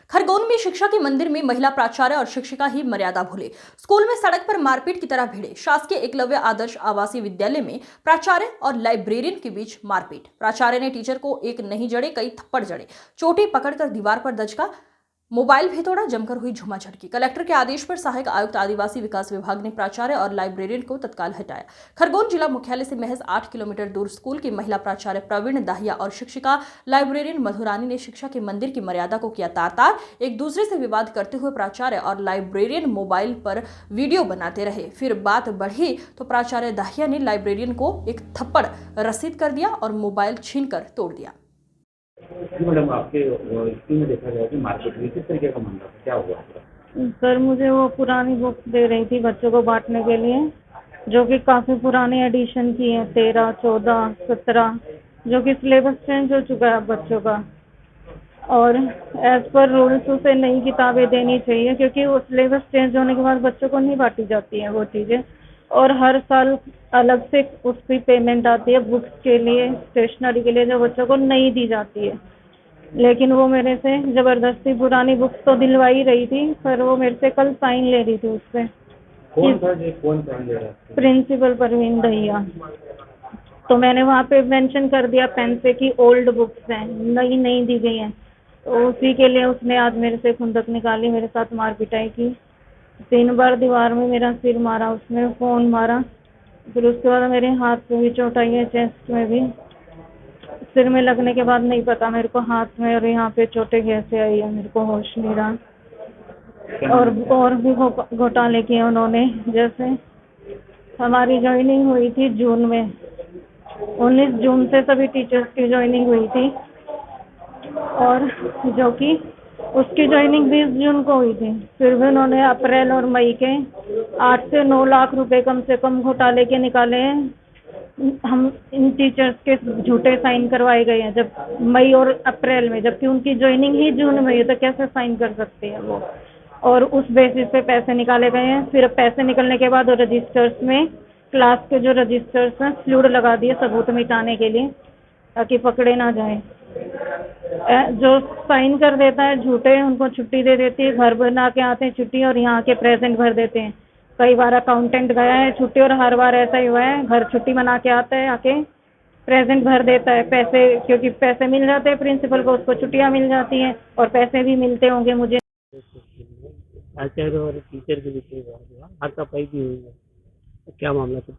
खरगोन में शिक्षा के मंदिर में महिला प्राचार्य और शिक्षिका ही मर्यादा भूले। स्कूल में सड़क पर मारपीट की तरह भिड़े। शासकीय एकलव्य आदर्श आवासीय विद्यालय में प्राचार्य और लाइब्रेरियन के बीच मारपीट। प्राचार्य ने टीचर को एक नहीं जड़े कई थप्पड़ जड़े। चोटी पकड़कर दीवार पर दचका, मोबाइल भी तोड़ा। जमकर हुई झुमाझटकी। कलेक्टर के आदेश पर सहायक आयुक्त आदिवासी विकास विभाग ने प्राचार्य और लाइब्रेरियन को तत्काल हटाया। खरगोन जिला मुख्यालय से महज 8 किलोमीटर दूर स्कूल की महिला प्राचार्य प्रवीण दाहिया और शिक्षिका लाइब्रेरियन मधुरानी ने शिक्षा के मंदिर की मर्यादा को किया तार-तार। एक दूसरे से विवाद करते हुए प्राचार्य और लाइब्रेरियन मोबाइल पर वीडियो बनाते रहे। फिर बात बढ़ी तो प्राचार्य दाहिया ने लाइब्रेरियन को एक थप्पड़ रसीद कर दिया और मोबाइल छीनकर तोड़ दिया। मैडम, आपके स्कूल में देखा गया कि मार्केट में किस तरीके का मामला था, क्या हुआ? सर, मुझे वो पुरानी बुक दे रही थी बच्चों को बांटने के लिए, जो कि काफ़ी पुरानी एडिशन की है, 13, 14, 17, जो कि सिलेबस चेंज हो चुका है बच्चों का। और एज पर रूल्स उसे नई किताबें देनी चाहिए, क्योंकि वो सिलेबस चेंज होने के बाद बच्चों को नहीं बांटी जाती हैं वो चीज़ें। और हर साल अलग से उसकी पेमेंट आती है बुक्स के लिए, स्टेशनरी के लिए, जो बच्चों को नहीं दी जाती है। लेकिन वो मेरे से ज़बरदस्ती पुरानी बुक्स तो दिलवाई रही थी, पर वो मेरे से कल साइन ले रही थी उस पर। कौन था जी, कौन साइन ले रहा था? प्रिंसिपल प्रवीण दहिया। तो मैंने वहाँ पे मेंशन कर दिया पेन से कि ओल्ड बुक्स हैं, नई नहीं दी गई हैं। तो उसी के लिए उसने आज मेरे से खुंदक निकाली, मेरे साथ मार पिटाई की। 3 बार दीवार में मेरा सिर मारा, उसने फ़ोन मारा। फिर उसके बाद मेरे हाथ पे भी चोट आई है, चेस्ट में भी। सिर में लगने के बाद नहीं पता मेरे को हाथ में और यहाँ पे चोटें कैसे आई है, मेरे को होश नहीं रहा। और भी घोटाले किए उन्होंने। जैसे हमारी ज्वाइनिंग हुई थी जून में, 19 जून से सभी टीचर्स की ज्वाइनिंग हुई थी, और जो कि उसकी ज्वाइनिंग 20 जून को हुई थी। फिर भी उन्होंने अप्रैल और मई के 8 से 9 लाख रुपए कम से कम घोटाले के निकाले हैं। हम इन टीचर्स के झूठे साइन करवाए गए हैं, जब मई और अप्रैल में, जबकि उनकी ज्वाइनिंग ही जून में है, तो कैसे साइन कर सकते हैं वो। और उस बेसिस पे पैसे निकाले गए हैं। फिर पैसे निकलने के बाद रजिस्टर्स में, क्लास के जो रजिस्टर्स हैं, स्लूड लगा दिए सबूत मिटाने के लिए, ताकि पकड़े ना जाए। जो साइन कर देता है झूठे, उनको छुट्टी दे देती है, घर बना के आते हैं छुट्टी, और यहाँ के प्रेजेंट भर देते हैं। कई बार अकाउंटेंट गया है छुट्टी, और हर बार ऐसा ही हुआ है, घर छुट्टी मना के आता है, आके प्रेजेंट भर देता है पैसे, क्योंकि पैसे मिल जाते हैं प्रिंसिपल को, उसको छुट्टियाँ मिल जाती हैं और पैसे भी मिलते होंगे मुझे। आचार्य और टीचर के बीच में हाथापाई भी हुई है, तो क्या मामला था?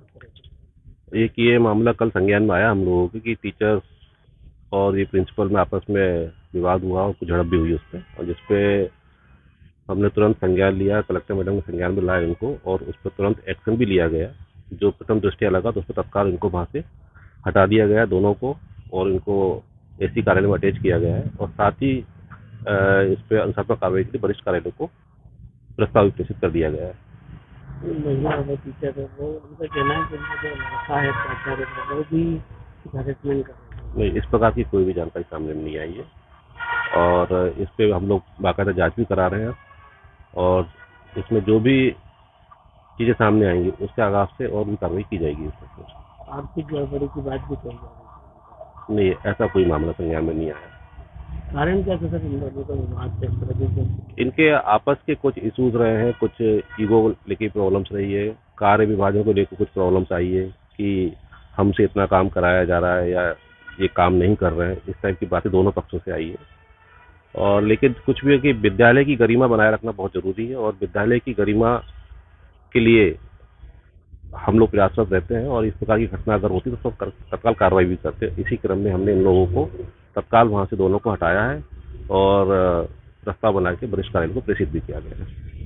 एक ये मामला कल संज्ञान में आया हम लोगों के कि टीचर्स और ये प्रिंसिपल में आपस में विवाद हुआ और कुछ झड़प भी हुई उस पर, और जिसपे हमने तुरंत संज्ञान लिया। कलेक्टर मैडम ने संज्ञान में लाया इनको, और उस पर तुरंत एक्शन भी लिया गया। जो प्रथम दृष्टया लगा तो उस पर तत्काल इनको वहाँ से हटा दिया गया दोनों को, और इनको एसी कार्यालय में अटैच किया गया है। और साथ ही इस पर अनुशासनात्मक कार्रवाई के लिए वरिष्ठ कार्यालय को प्रस्ताव भी प्रेषित कर दिया गया है। महिला और टीचर है वो, उनका कहना है कि उनका जो लड़का है प्राचार्य है वो भी हैरेसमेंट कर रहा है। नहीं, इस प्रकार की कोई भी जानकारी सामने नहीं आई है, और इस पर हम लोग बाकायदा जाँच भी करा रहे हैं, और इसमें जो भी चीज़ें सामने आएंगी उसके आगाज से और भी कार्रवाई की जाएगी इस पर। आर्थिक गड़बड़ी की बात भी कही जा रही है। नहीं, ऐसा कोई मामला संज्ञान में नहीं आया। कारण क्या था सर इन लोगों का विवाद से? इनके आपस के कुछ इश्यूज रहे हैं, कुछ ईगो लेके प्रॉब्लम्स रही है, कार्य विभाजन को लेकर कुछ प्रॉब्लम्स आई है कि हमसे इतना काम कराया जा रहा है या ये काम नहीं कर रहे हैं, इस टाइप की बातें दोनों पक्षों से आई है। और लेकिन कुछ भी है कि विद्यालय की गरिमा बनाए रखना बहुत ज़रूरी है, और विद्यालय की गरिमा के लिए हम लोग प्रयासरत रहते हैं, और इस प्रकार की घटना अगर होती तो तत्काल कार्रवाई भी करते हैं। इसी क्रम में हमने इन लोगों को तत्काल वहाँ से दोनों को हटाया है, और प्रस्ताव बना के वरिष्ठ कार्यालय को प्रेषित भी किया गया है।